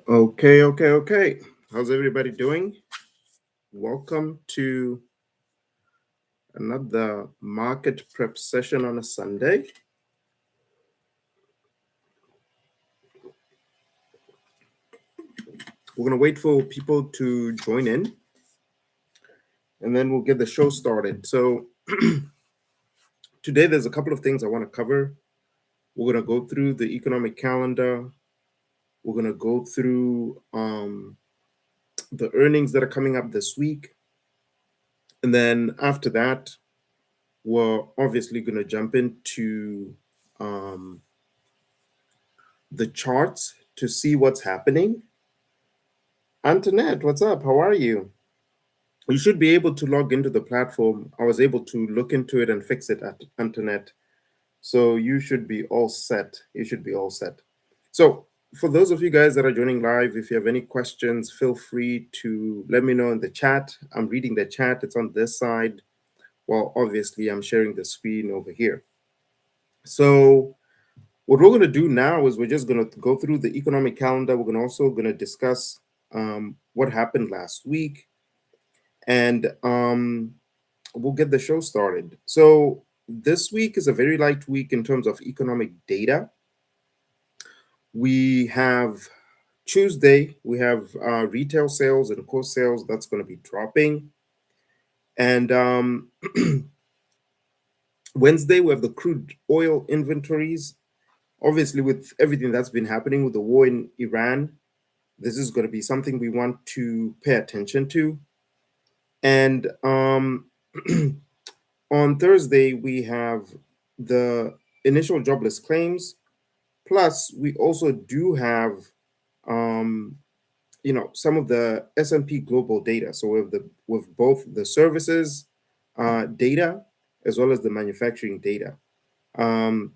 Okay. How's everybody doing? Welcome to another market prep session on a Sunday. We're going to wait for people to join in and then we'll get the show started. So, today there's a couple of things I want to cover. We're going to go through the economic calendar, we're going to go through the earnings that are coming up this week. And then after that, we're obviously going to jump into um, the charts to see what's happening. Antoinette, what's up? How are you? You should be able to log into the platform. I was able to look into it and fix it at Antoinette. So you should be all set. You should be all set. So for those of you guys that are joining live, if you have any questions, feel free to let me know in the chat. I'm reading the chat. It's on this side. Well, obviously, I'm sharing the screen over here. So what we're going to do now is we're just going to go through the economic calendar. We're also going to discuss what happened last week, and we'll get the show started. So this week is a very light week in terms of economic data. We have Tuesday, we have retail sales and core sales that's going to be dropping. And Wednesday, we have the crude oil inventories. Obviously, with everything that's been happening with the war in Iran, this is going to be something we want to pay attention to. And on Thursday, we have the initial jobless claims. Plus, we also do have, some of the S&P global data. So with both the services data as well as the manufacturing data. Um,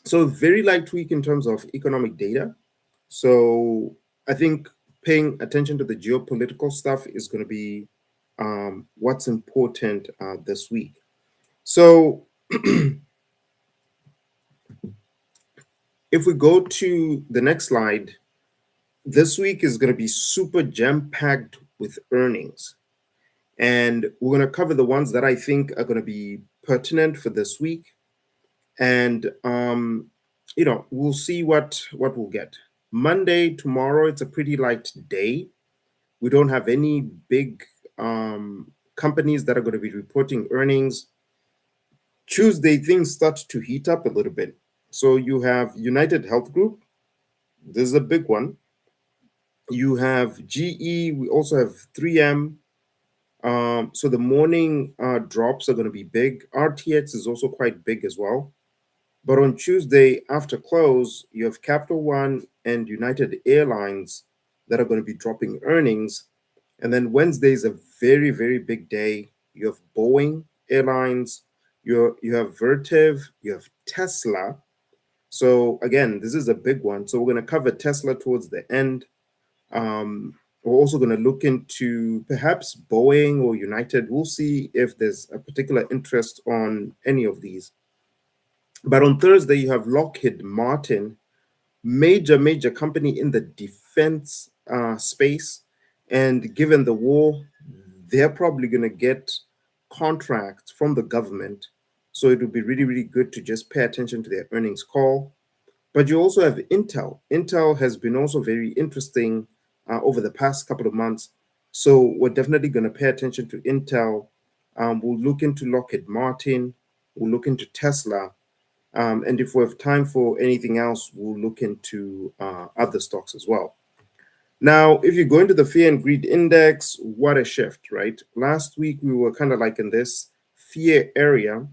so very light week in terms of economic data. So I think paying attention to the geopolitical stuff is going to be what's important this week. So if we go to the next slide, this week is going to be super jam-packed with earnings. And we're going to cover the ones that I think are going to be pertinent for this week. And, we'll see what we'll get. Monday, tomorrow, it's a pretty light day. We don't have any big companies that are going to be reporting earnings. Tuesday, things start to heat up a little bit. So you have United Health Group. This is a big one. You have GE. We also have 3M. So the morning drops are going to be big. RTX is also quite big as well. But on Tuesday, after close, you have Capital One and United Airlines that are going to be dropping earnings. And then Wednesday is a very, very big day. You have Boeing Airlines, you have Vertiv, you have Tesla. So again, this is a big one. So we're going to cover Tesla towards the end. We're also going to look into perhaps Boeing or United. We'll see if there's a particular interest on any of these. But on Thursday, you have Lockheed Martin, major company in the defense space. And given the war, they're probably going to get contracts from the government. So it would be really, really good to just pay attention to their earnings call. But you also have Intel. Intel has been also very interesting over the past couple of months. So we're definitely going to pay attention to Intel. We'll look into Lockheed Martin. We'll look into Tesla. And if we have time for anything else, we'll look into other stocks as well. Now, if you go into the fear and greed index, what a shift, right? Last week, we were kind of like in this fear area.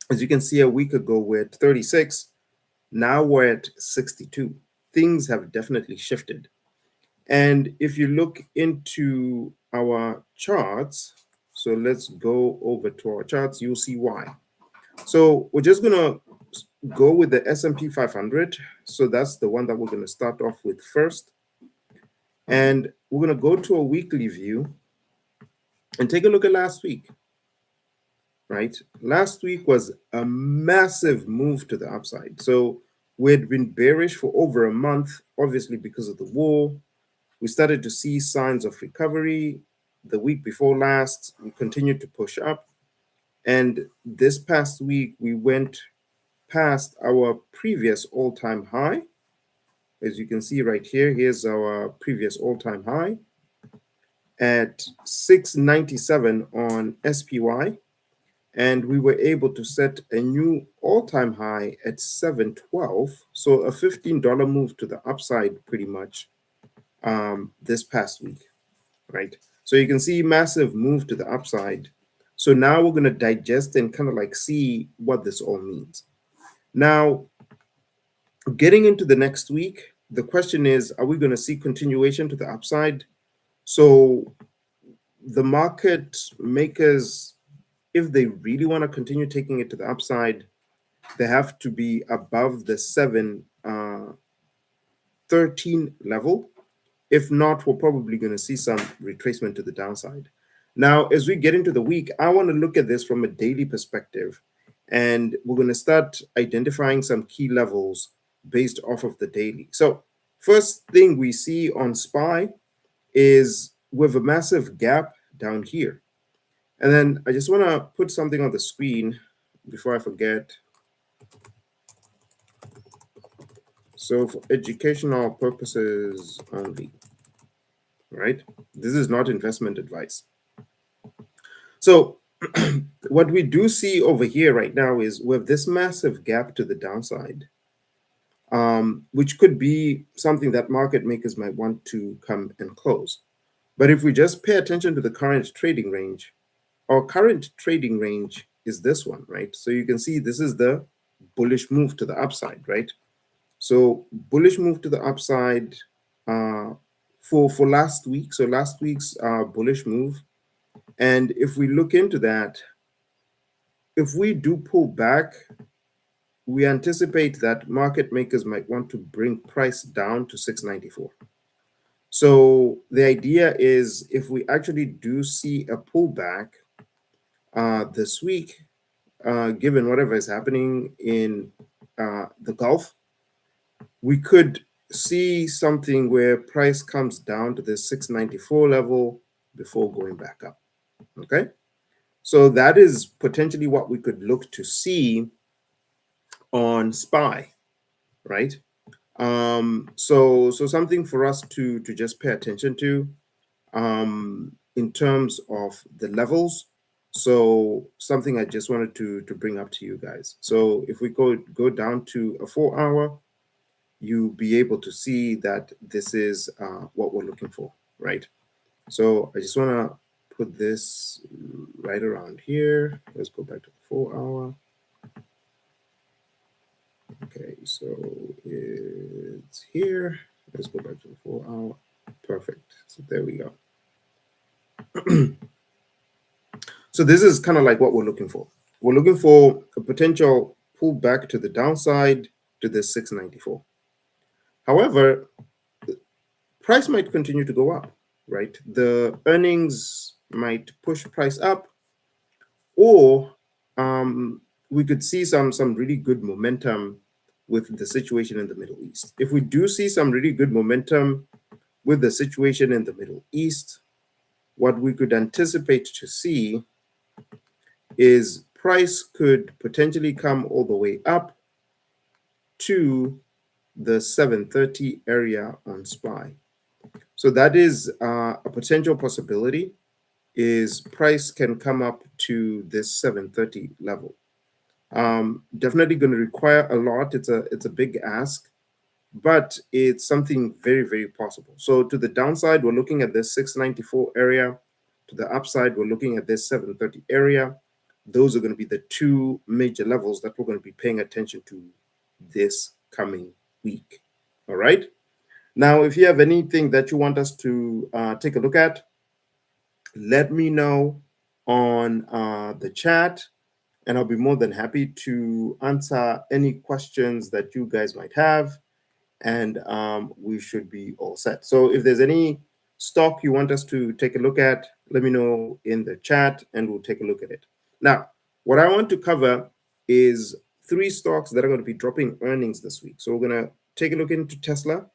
As you can see, a week ago, we're at 36. Now we're at 62. Things have definitely shifted. And if you look into our charts, so let's go over to our charts, you'll see why. So we're just going to go with the S&P 500. So that's the one that we're going to start off with first. And we're going to go to a weekly view and take a look at last week, right? Last week was a massive move to the upside. So We had been bearish for over a month, obviously because of the war. We started to see signs of recovery. The week before last, we continued to push up. And this past week, we went past our previous all-time high. As you can see right here, here's our previous all-time high at 697 on SPY. And we were able to set a new all-time high at 712. So a $15 move to the upside pretty much this past week, right? So you can see massive move to the upside. So now we're going to digest and kind of like see what this all means. Now, getting into the next week, the question is, are we going to see continuation to the upside? So the market makers, if they really want to continue taking it to the upside, they have to be above the 713 level. If not, we're probably going to see some retracement to the downside. Now, as we get into the week, I want to look at this from a daily perspective, and we're going to start identifying some key levels based off of the daily. So first thing we see on SPY is with a massive gap down here. And then I just want to put something on the screen before I forget. So for educational purposes only, right? This is not investment advice. So what we do see over here right now is with this massive gap to the downside, which could be something that market makers might want to come and close. But if we just pay attention to the current trading range, our current trading range is this one, right? So you can see this is the bullish move to the upside, right? So bullish move to the upside for last week. So last week's bullish move. And if we look into that, if we do pull back, we anticipate that market makers might want to bring price down to 694. So the idea is if we actually do see a pullback this week, given whatever is happening in the Gulf, we could see something where price comes down to the 694 level before going back up. Okay, so that is potentially what we could look to see on SPY, right? So something for us to just pay attention to in terms of the levels. So something I just wanted to bring up to you guys. So if we go down to a 4-hour, you'll be able to see that this is what we're looking for, right? So I just want to put this right around here. Let's go back to the 4-hour. Okay, so it's here. Let's go back to the 4-hour. Perfect. So there we go. So this is kind of like what we're looking for. We're looking for a potential pullback to the downside to this 694. However, price might continue to go up, right? The earnings might push price up, or we could see some really good momentum with the situation in the Middle East. If we do see some really good momentum with the situation in the Middle East, what we could anticipate to see is price could potentially come all the way up to the 730 area on SPY. So that is a potential possibility, is price can come up to this 730 level. Definitely going to require a lot. It's a big ask, but it's something very, very possible. So to the downside, we're looking at this 694 area. To the upside, we're looking at this 730 area. Those are going to be the two major levels that we're going to be paying attention to this coming week. All right. Now, if you have anything that you want us to take a look at, let me know on the chat, and I'll be more than happy to answer any questions that you guys might have, and we should be all set. So if there's any stock you want us to take a look at, let me know in the chat, and we'll take a look at it. Now, what I want to cover is three stocks that are going to be dropping earnings this week. So we're going to take a look into Tesla.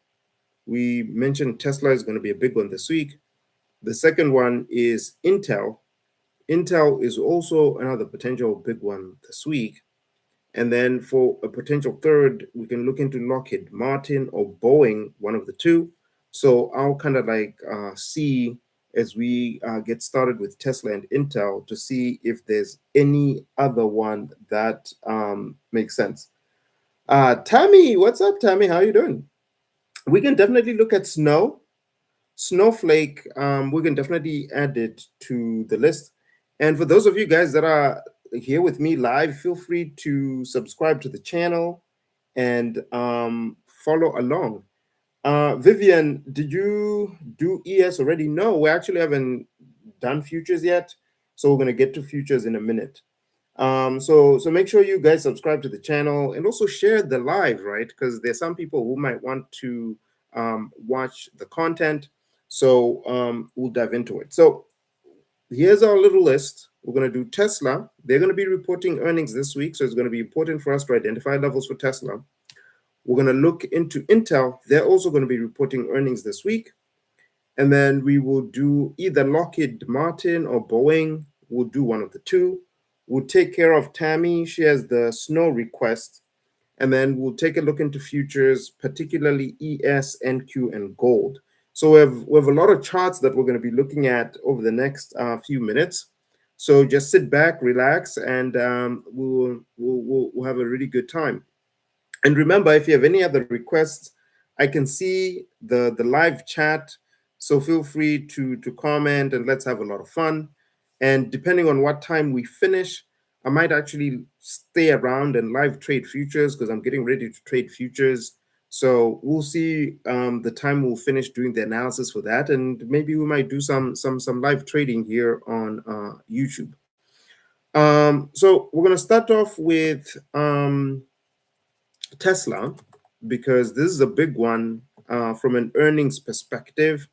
We mentioned Tesla is going to be a big one this week. The second one is Intel. Intel is also another potential big one this week. And then for a potential third, we can look into Lockheed Martin or Boeing, one of the two. So I'll kind of like see as we get started with Tesla and Intel to see if there's any other one that makes sense. Tammy, what's up, Tammy? How you doing? We can definitely look at Snowflake. We can definitely add it to the list. And for those of you guys that are here with me live, feel free to subscribe to the channel and follow along. Vivian, did you do ES already? No, we actually haven't done futures yet. So we're going to get to futures in a minute. So make sure you guys subscribe to the channel and also share the live, right? Because there's some people who might want to watch the content. So we'll dive into it. So here's our little list. We're going to do Tesla. They're going to be reporting earnings this week. So it's going to be important for us to identify levels for Tesla. We're going to look into Intel. They're also going to be reporting earnings this week. And then we will do either Lockheed Martin or Boeing. We'll do one of the two. We'll take care of Tammy. She has the snow request. And then we'll take a look into futures, particularly ES, NQ, and gold. So we have a lot of charts that we're going to be looking at over the next few minutes. So just sit back, relax, and we'll have a really good time. And remember, if you have any other requests, I can see the live chat. So feel free to comment and let's have a lot of fun. And depending on what time we finish, I might actually stay around and live trade futures because I'm getting ready to trade futures. So we'll see the time we'll finish doing the analysis for that, and maybe we might do some live trading here on YouTube. So we're gonna start off with Tesla because this is a big one from an earnings perspective.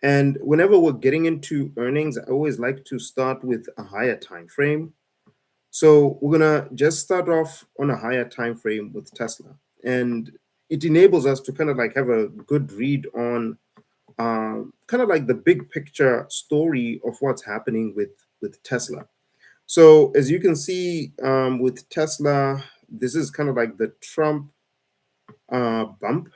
And whenever we're getting into earnings, I always like to start with a higher time frame. So we're gonna just start off on a higher time frame with Tesla, and it enables us to kind of like have a good read on kind of like the big picture story of what's happening with Tesla. So as you can see with Tesla, this is kind of like the Trump bump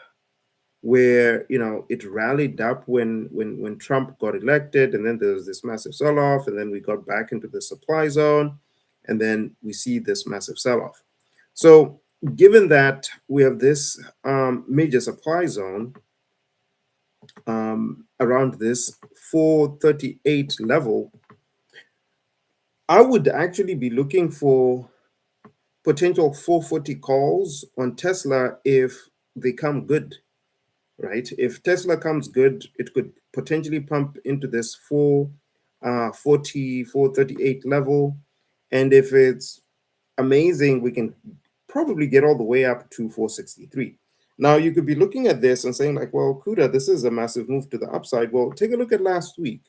where it rallied up when Trump got elected, and then there was this massive sell-off, and then we got back into the supply zone, and then we see this massive sell-off. So given that we have this major supply zone around this 438 level, I would actually be looking for potential 440 calls on Tesla if they come good, right? If Tesla comes good, it could potentially pump into this 440, 438 level. And if it's amazing, we can probably get all the way up to 463. Now, you could be looking at this and saying like, well, Kuda, this is a massive move to the upside. Well, take a look at last week.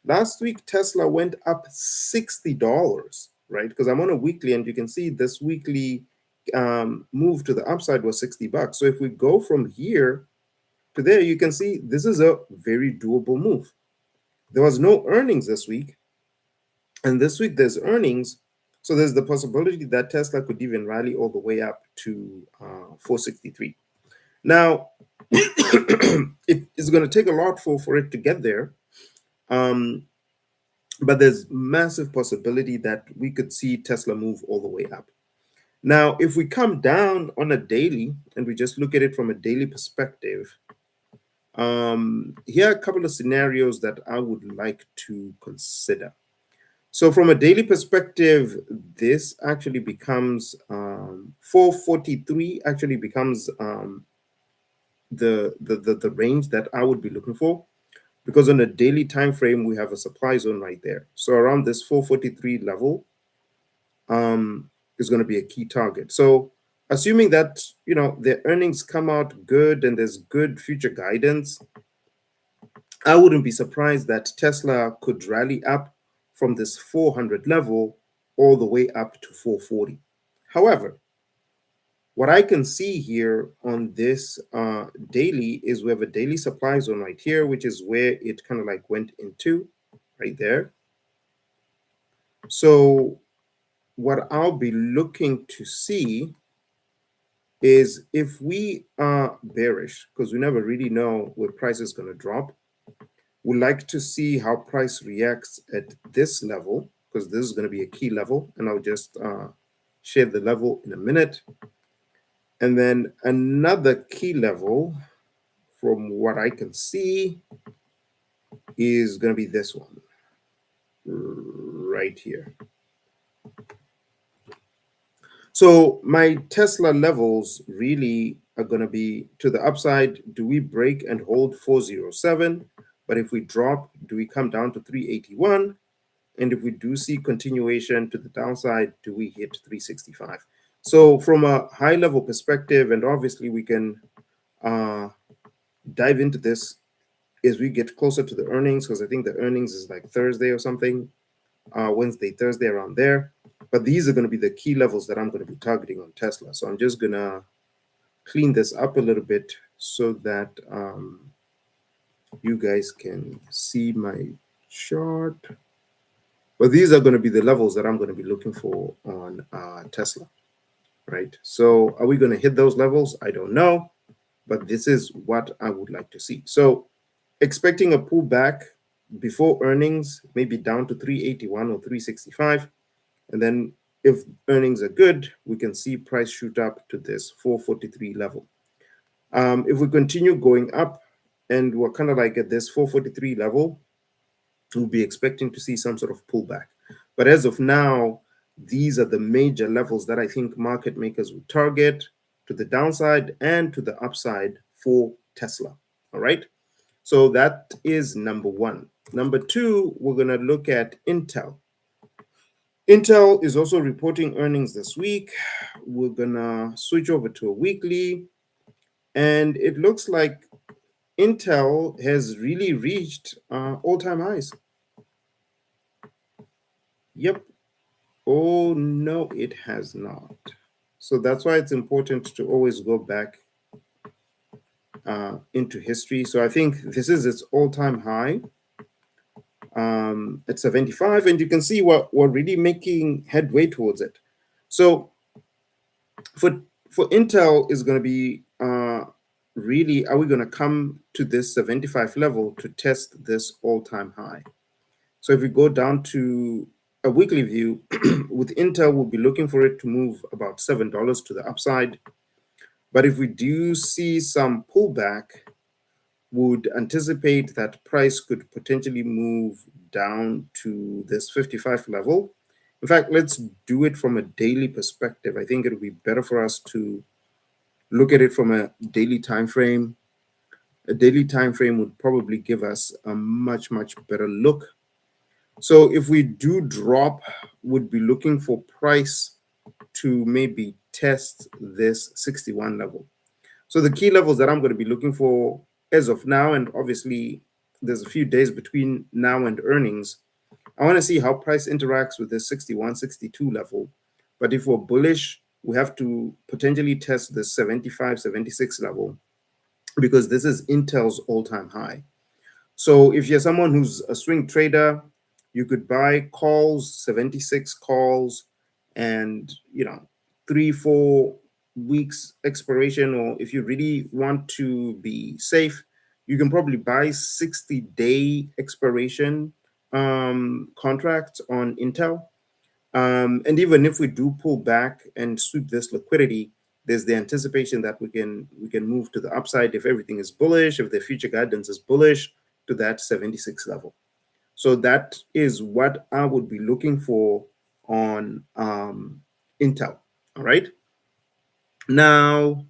Last week, Tesla went up $60, right? Because I'm on a weekly, and you can see this weekly move to the upside was $60. So if we go from here to there, you can see this is a very doable move. There was no earnings this week, and this week there's earnings. So there's the possibility that Tesla could even rally all the way up to 463. Now, it is going to take a lot for it to get there. But there's massive possibility that we could see Tesla move all the way up. Now, if we come down on a daily and we just look at it from a daily perspective, here are a couple of scenarios that I would like to consider. So from a daily perspective, this actually becomes 443 actually becomes the range that I would be looking for, because on a daily time frame we have a supply zone right there. So around this 443 level is going to be a key target. So assuming that the earnings come out good and there's good future guidance, I wouldn't be surprised that Tesla could rally up from this 400 level all the way up to 440. However, what I can see here on this daily is we have a daily supply zone right here, which is where it kind of like went into right there. So what I'll be looking to see is if we are bearish, because we never really know where price is going to drop, we like to see how price reacts at this level, because this is going to be a key level, and I'll just share the level in a minute. And then another key level, from what I can see, is going to be this one right here. So my Tesla levels really are going to be to the upside. Do we break and hold 407? But if we drop, do we come down to 381? And if we do see continuation to the downside, do we hit 365? So from a high level perspective, and obviously we can uh, dive into this as we get closer to the earnings, because I think the earnings is like Thursday or something, Wednesday, Thursday, around there. But these are going to be the key levels that I'm going to be targeting on Tesla. So I'm just going to clean this up a little bit so that you guys can see my chart. But these are going to be the levels that I'm going to be looking for on Tesla, right? So are we going to hit those levels? I don't know, but this is what I would like to see. So expecting a pullback before earnings, maybe down to 381 or 365. And then if earnings are good, we can see price shoot up to this 443 level. If we continue going up and we're kind of like at this 443 level, we'll be expecting to see some sort of pullback. But as of now, these are the major levels that I think market makers will target to the downside and to the upside for Tesla. All right. So that is number one. Number two, we're going to look at Intel. Intel is also reporting earnings this week. We're going to switch over to a weekly. And it looks like Intel has really reached all-time highs. Yep. Oh, no, it has not. So that's why it's important to always go back into history. So I think this is its all-time high at 75, and you can see we're really making headway towards it. So for Intel is going to be really, are we going to come to this 75 level to test this all-time high? So if we go down to a weekly view, with Intel, we'll be looking for it to move about $7 to the upside. But if we do see some pullback, would anticipate that price could potentially move down to this 55 level. In fact, let's do it from a daily perspective. I think it'll be better for us to look at it from a daily time frame. A daily time frame would probably give us a much better look. So if we do drop, would be looking for price to maybe test this 61 level. So the key levels that I'm going to be looking for as of now, and obviously there's a few days between now and earnings, I want to see how price interacts with this 61, 62 level. But if we're bullish, we have to potentially test the 75, 76 level, because this is Intel's all-time high. So if you're someone who's a swing trader, you could buy calls, 76 calls, and 3-4 weeks expiration. Or if you really want to be safe, you can probably buy 60-day expiration contracts on Intel. And even if we do pull back and sweep this liquidity, there's the anticipation that we can move to the upside if everything is bullish, if the future guidance is bullish, to that 76 level. So that is what I would be looking for on Intel. All right. Now,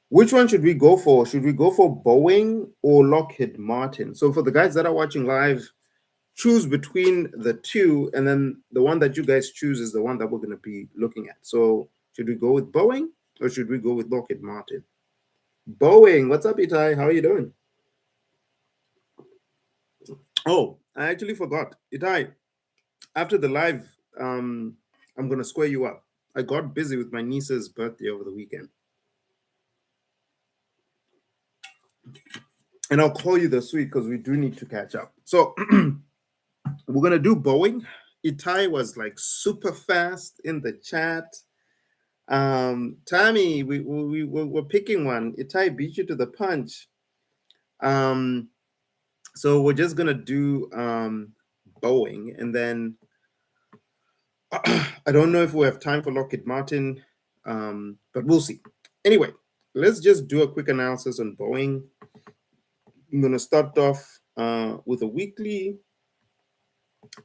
which one should we go for? Should we go for Boeing or Lockheed Martin? So for the guys that are watching live, choose between the two, and then the one that you guys choose is the one that we're going to be looking at. So should we go with Boeing or should we go with Lockheed Martin? Boeing, what's up, Itai? How are you doing? Oh, I actually forgot. Itai, after the live, I'm going to square you up. I got busy with my niece's birthday over the weekend. And I'll call you this week because we do need to catch up. So we're gonna do Boeing. Itai was like super fast in the chat. Tammy, we're picking one. Itai beat you to the punch. Um, so we're just gonna do Boeing, and then I don't know if we have time for Lockheed Martin, but we'll see. Anyway, let's just do a quick analysis on Boeing. I'm gonna start off with a weekly,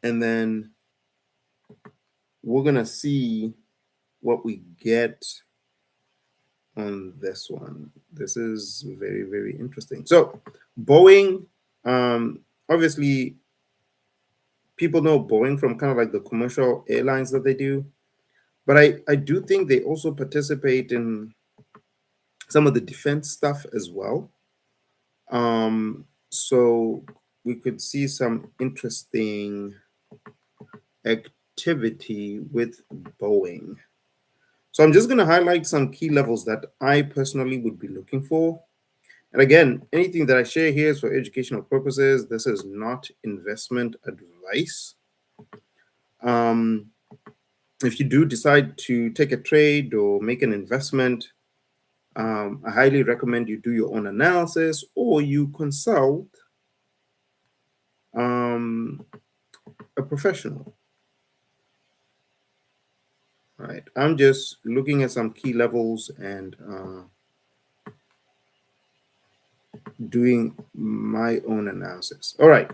and then we're gonna see what we get on this one. This is very, very interesting. So Boeing, obviously people know Boeing from kind of like the commercial airlines that they do, but I do think they also participate in some of the defense stuff as well. So we could see some interesting activity with Boeing. So I'm just going to highlight some key levels that I personally would be looking for. And again, anything that I share here is for educational purposes. This is not investment advice. If you do decide to take a trade or make an investment, I highly recommend you do your own analysis or you consult a professional. All right, I'm just looking at some key levels and doing my own analysis. All right,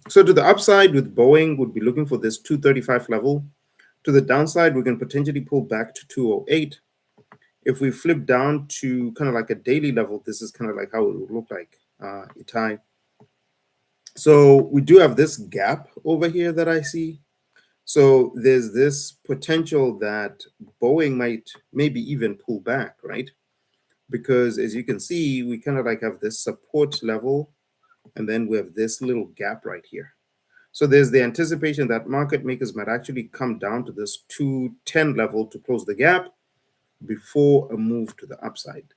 so to the upside with Boeing, would be looking for this 235 level. To the downside, we can potentially pull back to 208. If we flip down to kind of like a daily level, this is kind of like how it would look like, Itai. So we do have this gap over here that I see. So there's this potential that Boeing might maybe even pull back, right? Because as you can see, we kind of like have this support level, and then we have this little gap right here. So there's the anticipation that market makers might actually come down to this 210 level to close the gap before a move to the upside.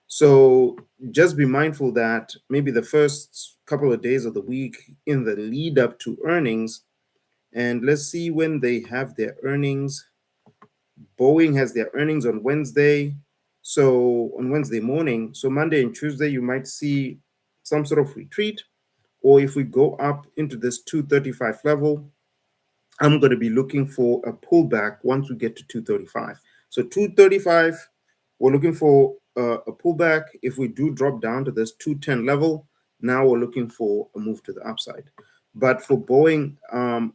So just be mindful that maybe the first couple of days of the week in the lead up to earnings, and let's see when they have their earnings. Boeing has their earnings on Wednesday. So on Wednesday morning, so Monday and Tuesday, you might see some sort of retreat. Or if we go up into this 235 level, I'm going to be looking for a pullback once we get to 235. So 235, we're looking for a pullback. If we do drop down to this 210 level, now we're looking for a move to the upside. But for Boeing,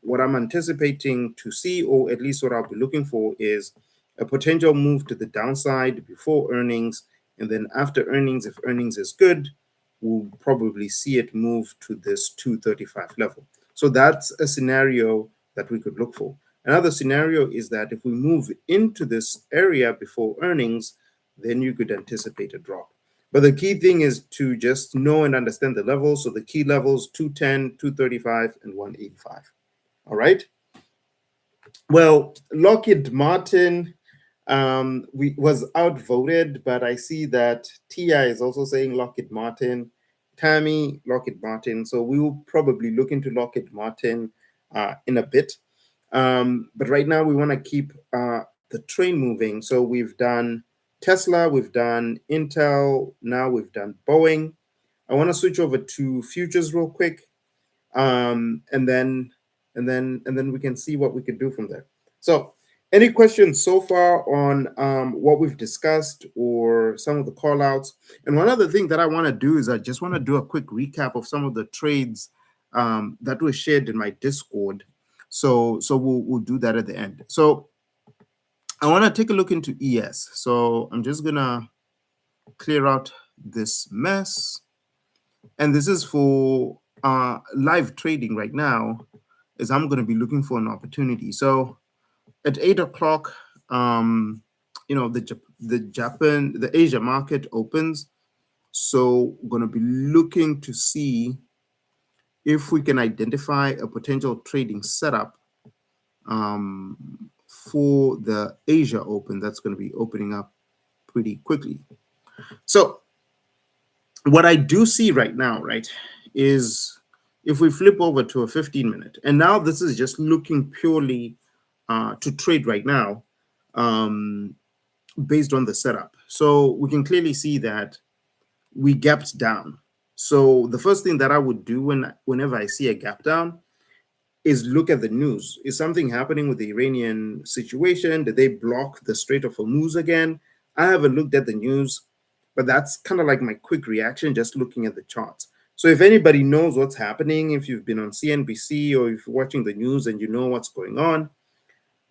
what I'm anticipating to see, or at least what I'll be looking for, is a potential move to the downside before earnings. And then after earnings, if earnings is good, we'll probably see it move to this 235 level. So that's a scenario that we could look for. Another scenario is that if we move into this area before earnings, then you could anticipate a drop. But the key thing is to just know and understand the levels. So the key levels, 210, 235, and 185. All right. Well, Lockheed Martin was outvoted, but I see that Tia is also saying Lockheed Martin, Tammy, Lockheed Martin. So we will probably look into Lockheed Martin in a bit. But right now we want to keep the train moving. So we've done Tesla, we've done Intel, now we've done Boeing. I want to switch over to futures real quick, and then we can see what we could do from there. So, any questions so far on what we've discussed or some of the call outs? And one other thing that I want to do is I just want to do a quick recap of some of the trades that were shared in my Discord. So we'll do that at the end. So I want to take a look into ES. So I'm just gonna clear out this mess, and this is for live trading right now, is I'm going to be looking for an opportunity. So at 8 o'clock, the Asia market opens. So I'm going to be looking to see if we can identify a potential trading setup for the Asia Open that's going to be opening up pretty quickly. So what I do see right now, right, is if we flip over to a 15-minute, and now this is just looking purely to trade right now, um, based on the setup. So we can clearly see that we gapped down. So the first thing that I would do whenever I see a gap down is look at the news. Is something happening with the Iranian situation? Did they block the Strait of Hormuz again? I haven't looked at the news, but that's kind of like my quick reaction just looking at the charts. So if anybody knows what's happening, if you've been on CNBC or if you're watching the news and you know what's going on,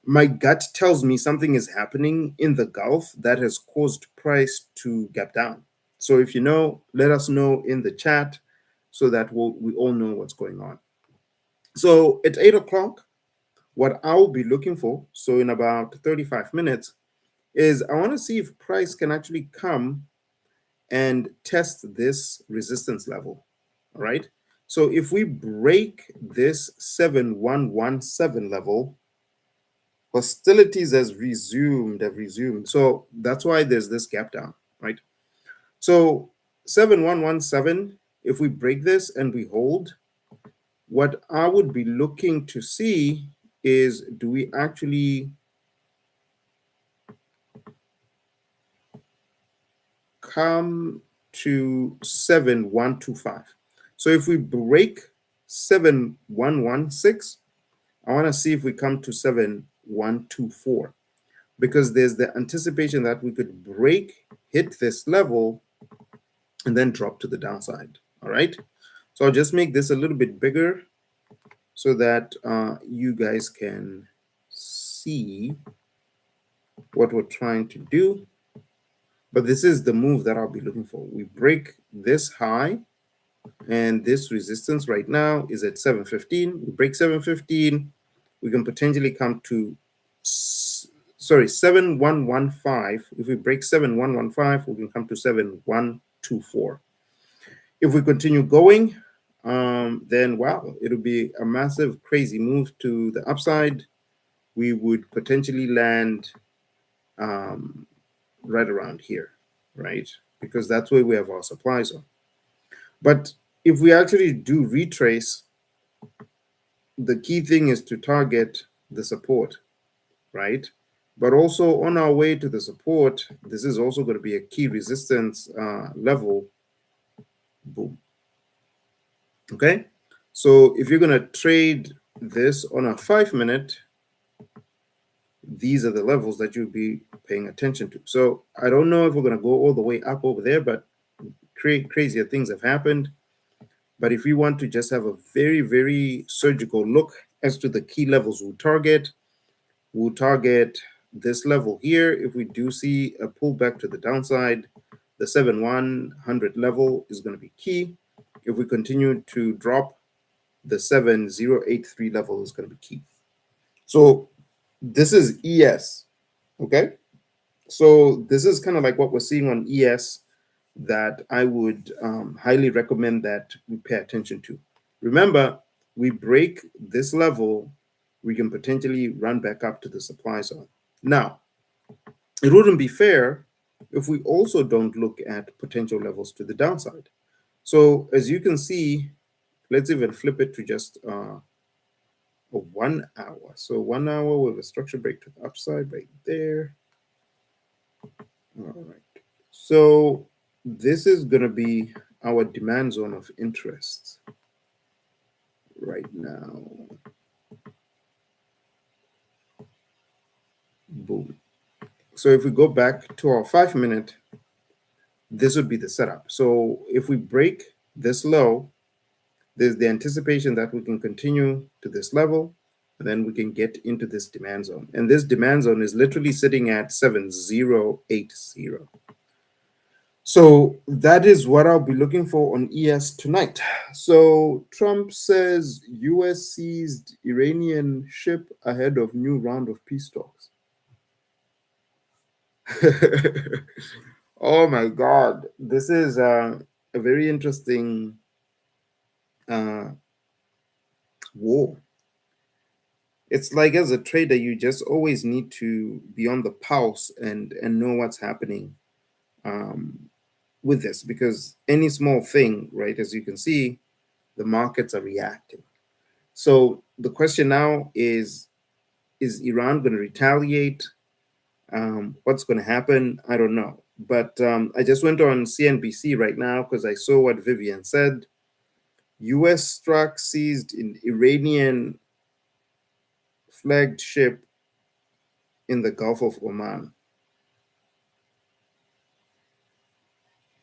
my gut tells me something is happening in the Gulf that has caused price to gap down. So if you know, let us know in the chat so that we all know what's going on. So at 8 o'clock, what I'll be looking for, so in about 35 minutes, is I want to see if price can actually come and test this resistance level. All right. So if we break this 7117 level, hostilities have resumed. So that's why there's this gap down, right? So 7117, if we break this and we hold, what I would be looking to see is, do we actually come to 7125? So if we break 7116, I want to see if we come to 7124, because there's the anticipation that we could break, hit this level, and then drop to the downside. All right. So I'll just make this a little bit bigger so that you guys can see what we're trying to do. But this is the move that I'll be looking for. We break this high, and this resistance right now is at 715. We break 715, we can potentially come to 7115. If we break 7115, we can come to 7124. If we continue going, then wow, it'll be a massive, crazy move to the upside. We would potentially land right around here, right? Because that's where we have our supply zone. But if we actually do retrace, the key thing is to target the support, right? But also on our way to the support, this is also going to be a key resistance level. Boom. Okay. So if you're going to trade this on a 5-minute, these are the levels that you'll be paying attention to. So I don't know if we're going to go all the way up over there, but crazier things have happened. But if we want to just have a very, very surgical look as to the key levels we'll target this level here. If we do see a pullback to the downside, the 7100 level is going to be key. If we continue to drop, the 7083 level is going to be key. So this is ES, okay? So this is kind of like what we're seeing on ES that I would highly recommend that we pay attention to. Remember, we break this level, we can potentially run back up to the supply zone. Now, it wouldn't be fair if we also don't look at potential levels to the downside. So as you can see, let's even flip it to just a 1 hour. So 1 hour with a structure break to the upside right there. All right. So this is going to be our demand zone of interest right now. Boom. So if we go back to our 5-minute, this would be the setup. So if we break this low, there's the anticipation that we can continue to this level, and then we can get into this demand zone. And this demand zone is literally sitting at 7080. So that is what I'll be looking for on ES tonight. So Trump says US seized Iranian ship ahead of new round of peace talks. Oh my God. This is a very interesting war. it's like as a trader, you just always need to be on the pulse and know what's happening um, with this, because any small thing, right, as you can see, the markets are reacting. So the question now is Iran going to retaliate? What's going to happen? I don't know. But I just went on CNBC right now because I saw what Vivian said. US struck seized in Iranian flagged ship in the Gulf of Oman.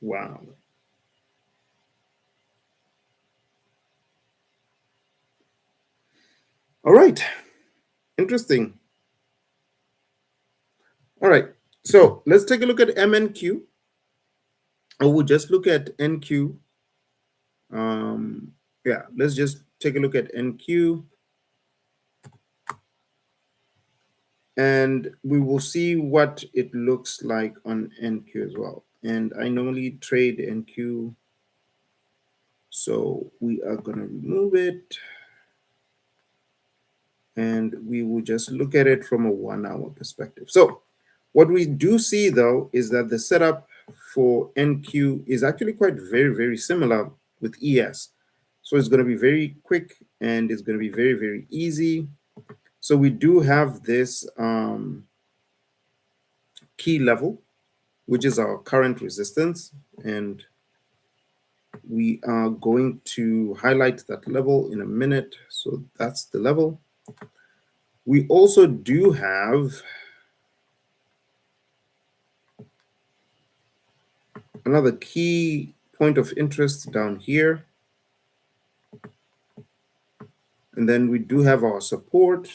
Wow. All right. Interesting. All right. So let's take a look at MNQ. Or we'll just look at NQ. Yeah, let's just take a look at NQ. And we will see what it looks like on NQ as well. And I normally trade NQ, so we are going to remove it. And we will just look at it from a 1 hour perspective. So what we do see though is that the setup for NQ is actually quite very similar with ES. So it's going to be very quick and it's going to be very easy. So we do have this key level, which is our current resistance, and we are going to highlight that level in a minute. So that's the level. We also do have another key point of interest down here. And then we do have our support.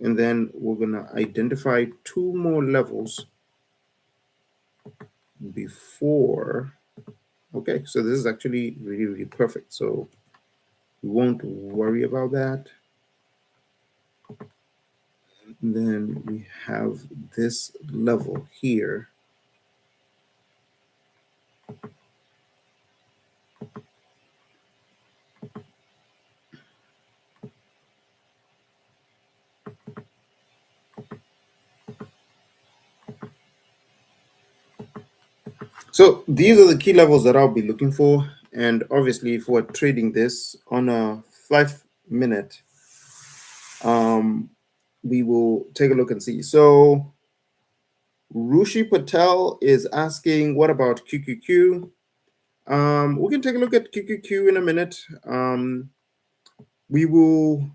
And then we're going to identify two more levels before. Okay, so this is actually really perfect. So we won't worry about that. And then we have this level here. So these are the key levels that I'll be looking for. And obviously, if we're trading this on a 5 minute, we will take a look and see. So Rushi Patel is asking, what about QQQ? We can take a look at QQQ in a minute. We will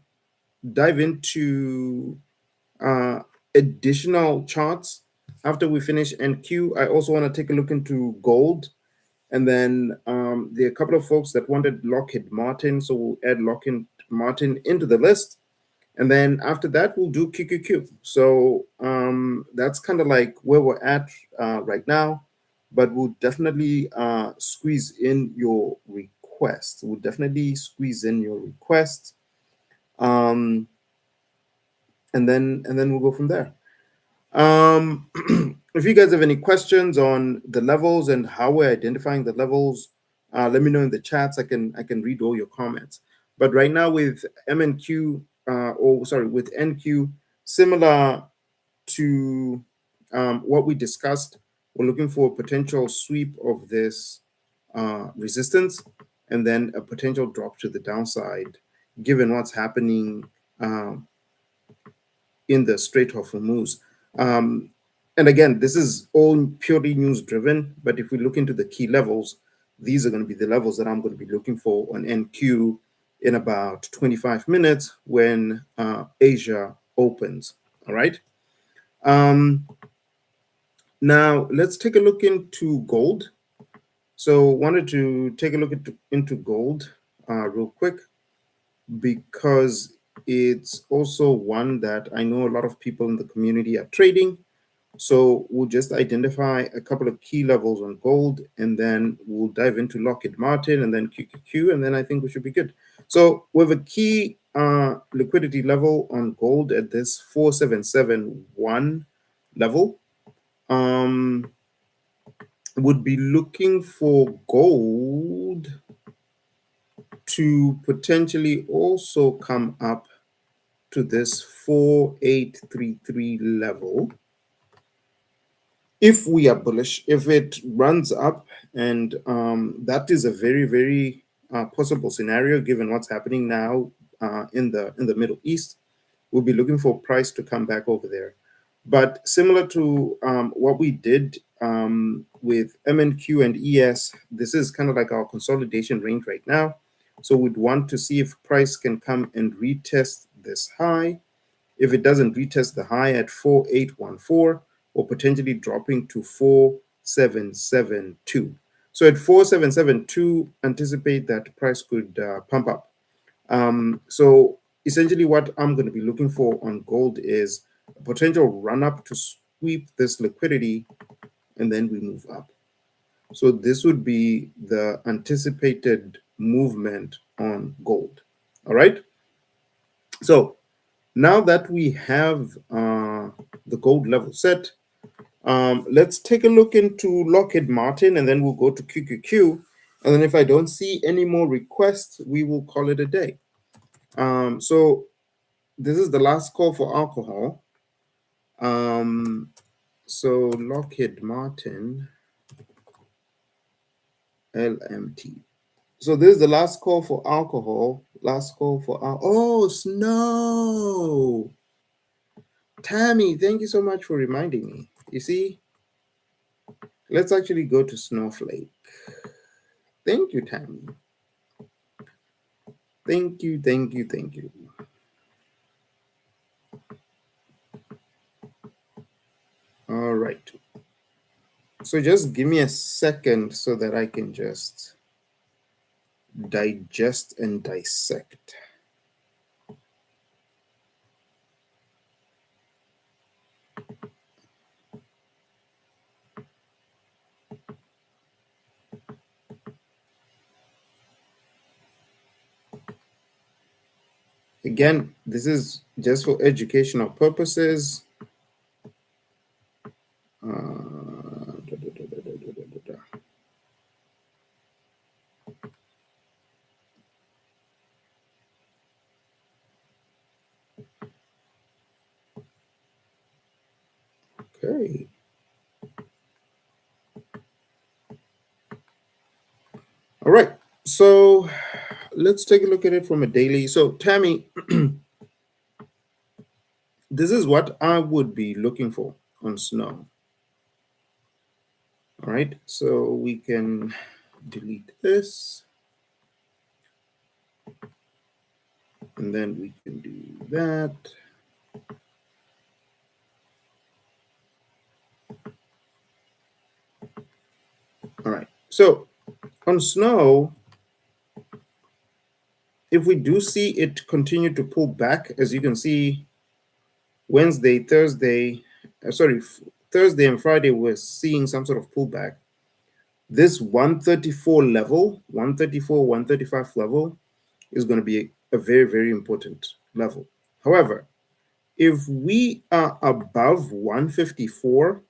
dive into additional charts after we finish NQ. I also want to take a look into gold. And then there are a couple of folks that wanted Lockheed Martin, so we'll add Lockheed Martin into the list. And then after that, we'll do QQQ. So that's kind of like where we're at right now. But we'll definitely squeeze in your requests. We'll definitely squeeze in your requests. And then we'll go from there. If you guys have any questions on the levels and how we're identifying the levels, let me know in the chats. I can read all your comments. But right now with MNQ, with NQ, similar to what we discussed, we're looking for a potential sweep of this resistance and then a potential drop to the downside, given what's happening in the Strait of Hormuz. And again, this is all purely news driven, but if we look into the key levels, these are going to be the levels that I'm going to be looking for on NQ in about 25 minutes when Asia opens. All right. Now let's take a look into gold. So wanted to take a look into gold real quick, because it's also one that I know a lot of people in the community are trading. So we'll just identify a couple of key levels on gold, and then we'll dive into Lockheed Martin and then QQQ, and then I think we should be good. So we have a key liquidity level on gold at this 4771 level. would be looking for gold to potentially also come up to this 4833 level. If we are bullish, if it runs up, and that is a very, very possible scenario given what's happening now in the Middle East, we'll be looking for price to come back over there. But similar to what we did with MNQ and ES, this is kind of like our consolidation range right now. So we'd want to see if price can come and retest this high. If it doesn't retest the high at 4814, or potentially dropping to 4772. So at 4772, anticipate that price could pump up. So essentially what I'm going to be looking for on gold is a potential run up to sweep this liquidity, and then we move up. So this would be the anticipated movement on gold. All right. So now that we have the gold level set, let's take a look into Lockheed Martin, and then we'll go to QQQ. And then if I don't see any more requests, we will call it a day. So this is the last call for alcohol. So Lockheed Martin, LMT. So this is the last call for alcohol. Last call for oh, snow. Tammy, thank you so much for reminding me. You see, let's actually go to Snowflake. Thank you, Tammy. Thank you, thank you, thank you. All right. So just give me a second so that I can just digest and dissect. Again, this is just for educational purposes. Okay. All right. So let's take a look at it from a daily. So Tammy, this is what I would be looking for on snow. All right. So we can delete this. And then we can do that. All right. So on snow, if we do see it continue to pull back, as you can see, Thursday and Friday, we're seeing some sort of pullback. This 134 level, 134, 135 level is going to be a very, very important level. However, if we are above 154,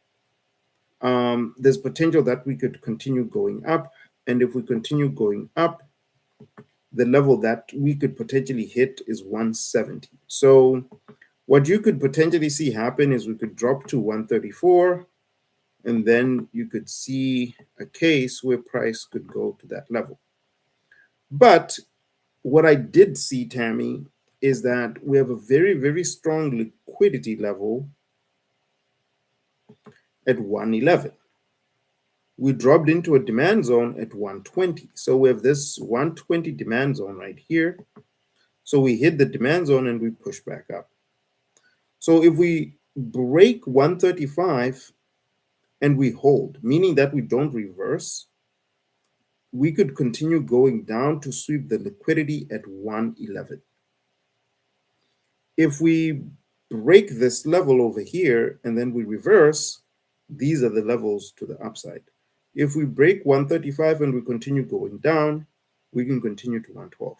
there's potential that we could continue going up. And if we continue going up, the level that we could potentially hit is 170. So what you could potentially see happen is we could drop to 134, and then you could see a case where price could go to that level. But what I did see, Tammy, is that we have a very, very strong liquidity level at 111. We dropped into a demand zone at 120. So we have this 120 demand zone right here. So we hit the demand zone and we push back up. So if we break 135 and we hold, meaning that we don't reverse, we could continue going down to sweep the liquidity at 111. If we break this level over here and then we reverse, these are the levels to the upside. If we break 135 and we continue going down, we can continue to 112.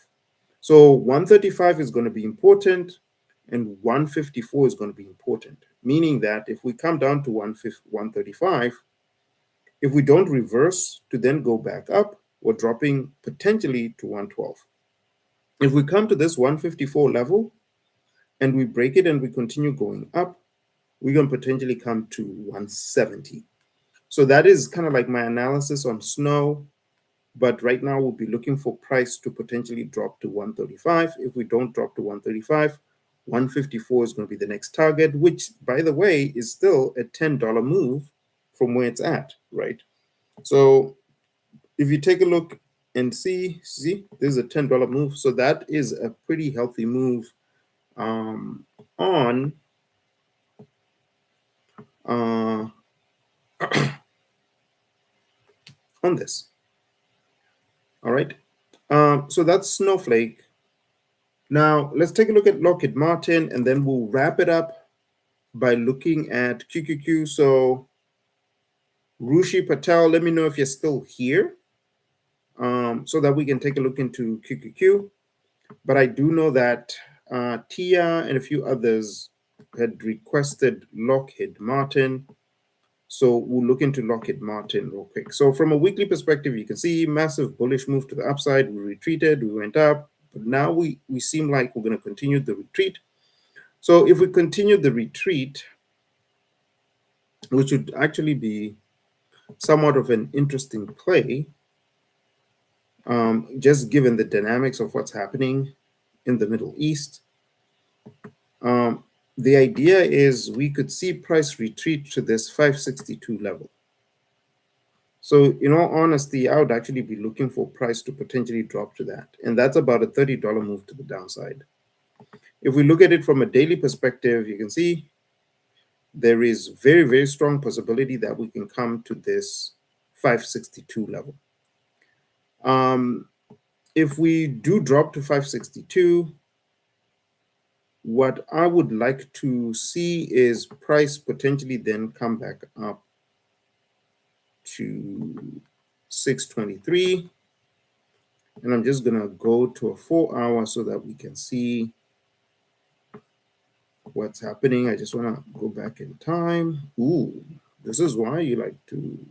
So 135 is going to be important, and 154 is going to be important, meaning that if we come down to 135, If we don't reverse to then go back up, we're dropping potentially to 112. If we come to this 154 level and we break it and we continue going up, we're going to potentially come to 170. So that is kind of like my analysis on snow. But right now, we'll be looking for price to potentially drop to 135. If we don't drop to 135, 154 is going to be the next target, which, by the way, is still a $10 move from where it's at, right? So if you take a look and see, this is a $10 move. So that is a pretty healthy move on uh, on this. All right. So that's Snowflake. Now let's take a look at Lockheed Martin, and then we'll wrap it up by looking at QQQ. So Rushi Patel, let me know if you're still here, so that we can take a look into QQQ. But I do know that Tia and a few others had requested Lockheed Martin. So we'll look into Lockheed Martin real quick. So from a weekly perspective, you can see massive bullish move to the upside. We retreated, we went up, but now we seem like we're going to continue the retreat. So if we continue the retreat, which would actually be somewhat of an interesting play, just given the dynamics of what's happening in the Middle East. The idea is we could see price retreat to this 562 level. So in all honesty, I would actually be looking for price to potentially drop to that. And that's about a $30 move to the downside. If we look at it from a daily perspective, you can see there is very, very strong possibility that we can come to this 562 level. If we do drop to 562, what I would like to see is price potentially then come back up to 623. And I'm just going to go to a 4-hour so that we can see what's happening. I just want to go back in time. Ooh, this is why you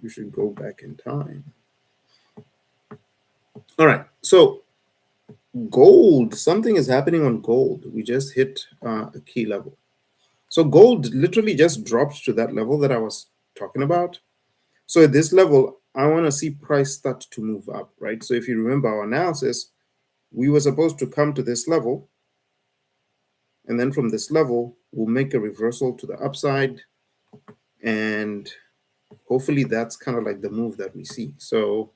should go back in time. All right, so gold, something is happening on gold. We just hit a key level. So gold literally just dropped to that level that I was talking about. So at this level, I want to see price start to move up, right? So if you remember our analysis, we were supposed to come to this level, and then from this level, we'll make a reversal to the upside, and hopefully that's kind of like the move that we see. So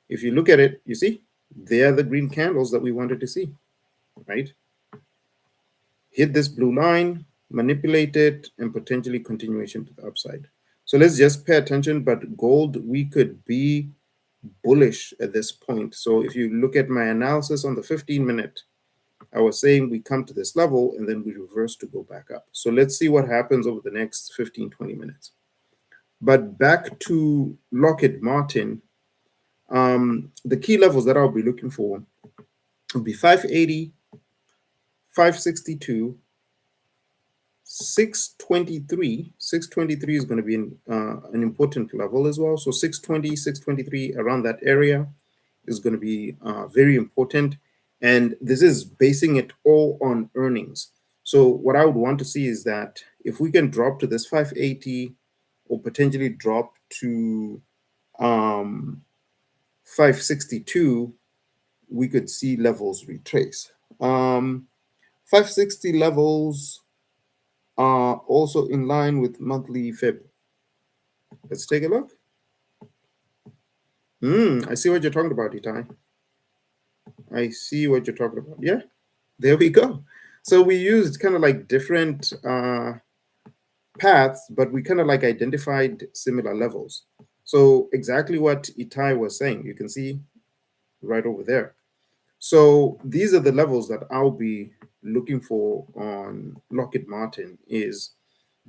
if you look at it, you see, they are the green candles that we wanted to see, right? Hit this blue line, manipulate it, and potentially continuation to the upside. So let's just pay attention, but gold, we could be bullish at this point. So if you look at my analysis on the 15-minute, I was saying we come to this level and then we reverse to go back up. So let's see what happens over the next 15, 20 minutes. But back to Lockheed Martin, the key levels that I'll be looking for will be 580, 562, 623. 623 is going to be an important level as well. So 620, 623, around that area is going to be very important. And this is basing it all on earnings. So what I would want to see is that if we can drop to this 580 or potentially drop to 562, we could see levels retrace. 560 levels are also in line with monthly fib. Let's take a look. I see what you're talking about, Itai. I see what you're talking about. Yeah, there we go. So we used kind of like different paths, but we kind of like identified similar levels. So exactly what Itai was saying, you can see right over there. So these are the levels that I'll be looking for on Lockheed Martin is,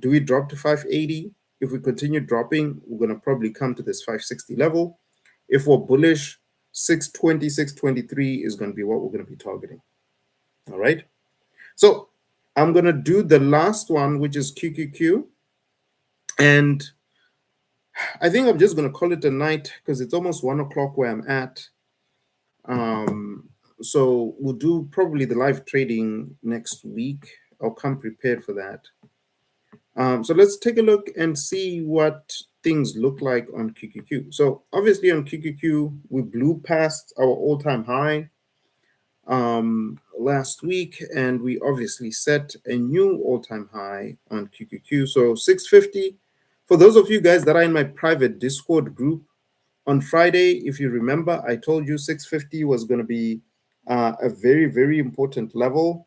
do we drop to 580? If we continue dropping, we're going to probably come to this 560 level. If we're bullish, 620, 623 is going to be what we're going to be targeting. All right. So I'm going to do the last one, which is QQQ. And I think I'm just going to call it a night because it's almost 1 o'clock where I'm at. Um, so we'll do probably the live trading next week. I'll come prepared for that. So let's take a look and see what things look like on QQQ. So obviously on QQQ, we blew past our all-time high last week, and we obviously set a new all-time high on QQQ. So 650. For those of you guys that are in my private Discord group, on Friday, if you remember, I told you 650 was going to be a very, very important level.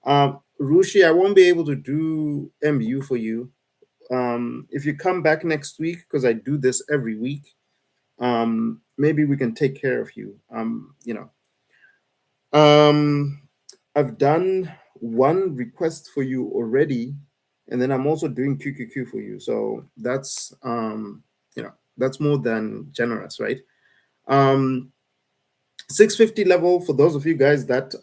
Rushi, I won't be able to do MU for you. If you come back next week, because I do this every week, maybe we can take care of you. Um, I've done one request for you already, and then I'm also doing QQQ for you. So that's more than generous, right? 650 level for those of you guys that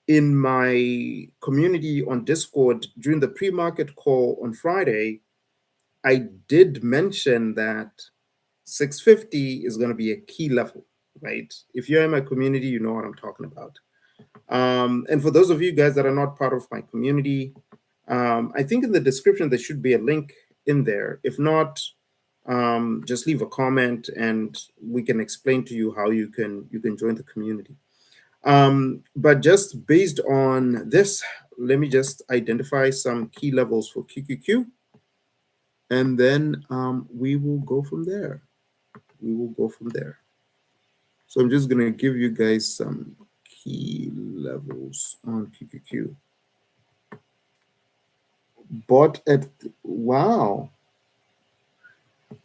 in my community on Discord during the pre-market call on Friday, I did mention that 650 is going to be a key level, right? If you're in my community, you know what I'm talking about. And for those of you guys that are not part of my community, I think in the description there should be a link in there. If not, just leave a comment and we can explain to you how you can join the community. But just based on this, let me just identify some key levels for QQQ, and then we will go from there. So I'm just going to give you guys some key levels on QQQ. Bought at, wow.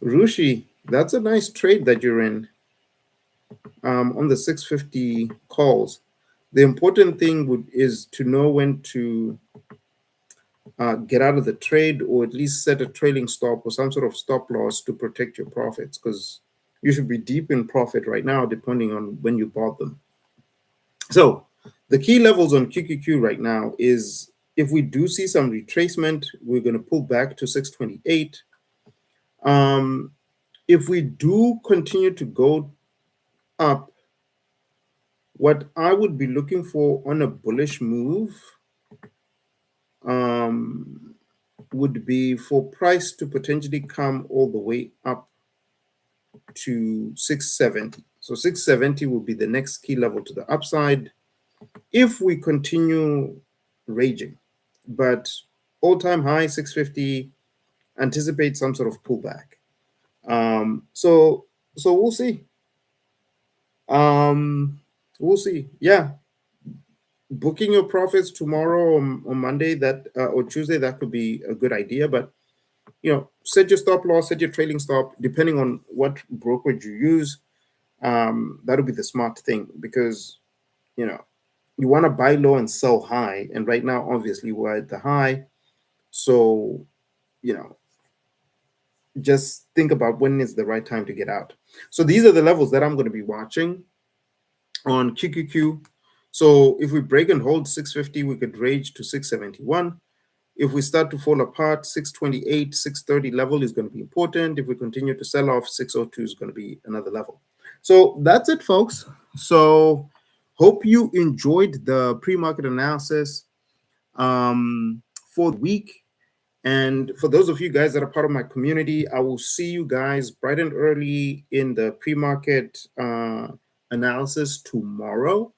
Rushi, that's a nice trade that you're in on the 650 calls. The important thing is to know when to get out of the trade, or at least set a trailing stop or some sort of stop loss to protect your profits, because you should be deep in profit right now depending on when you bought them. So the key levels on QQQ right now is, if we do see some retracement, we're going to pull back to 628. If we do continue to go up, what I would be looking for on a bullish move would be for price to potentially come all the way up to 670. So 670 will be the next key level to the upside if we continue raging. But all-time high 650, anticipate some sort of pullback. So we'll see. We'll see. Yeah, booking your profits tomorrow or Monday, that or Tuesday, that could be a good idea. But set your stop loss, set your trailing stop, depending on what brokerage you use. That'll be the smart thing, because you want to buy low and sell high, and right now obviously we're at the high. So just think about when is the right time to get out. So these are the levels that I'm going to be watching on QQQ. So if we break and hold 650, we could rage to 671. If we start to fall apart, 628, 630 level is going to be important. If we continue to sell off, 602 is going to be another level. So that's it, folks. So hope you enjoyed the pre-market analysis for the week. And for those of you guys that are part of my community, I will see you guys bright and early in the pre-market analysis tomorrow.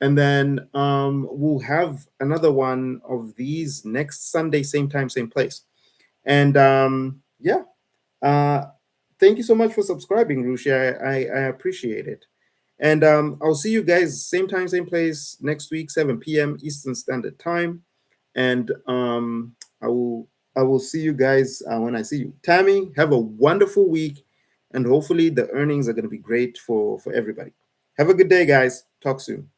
And then we'll have another one of these next Sunday, same time, same place. And thank you so much for subscribing, Rushi. I appreciate it. And I'll see you guys same time, same place next week, 7 p.m. Eastern Standard Time. And I will see you guys when I see you. Tammy, have a wonderful week, and hopefully the earnings are going to be great for everybody. Have a good day, guys. Talk soon.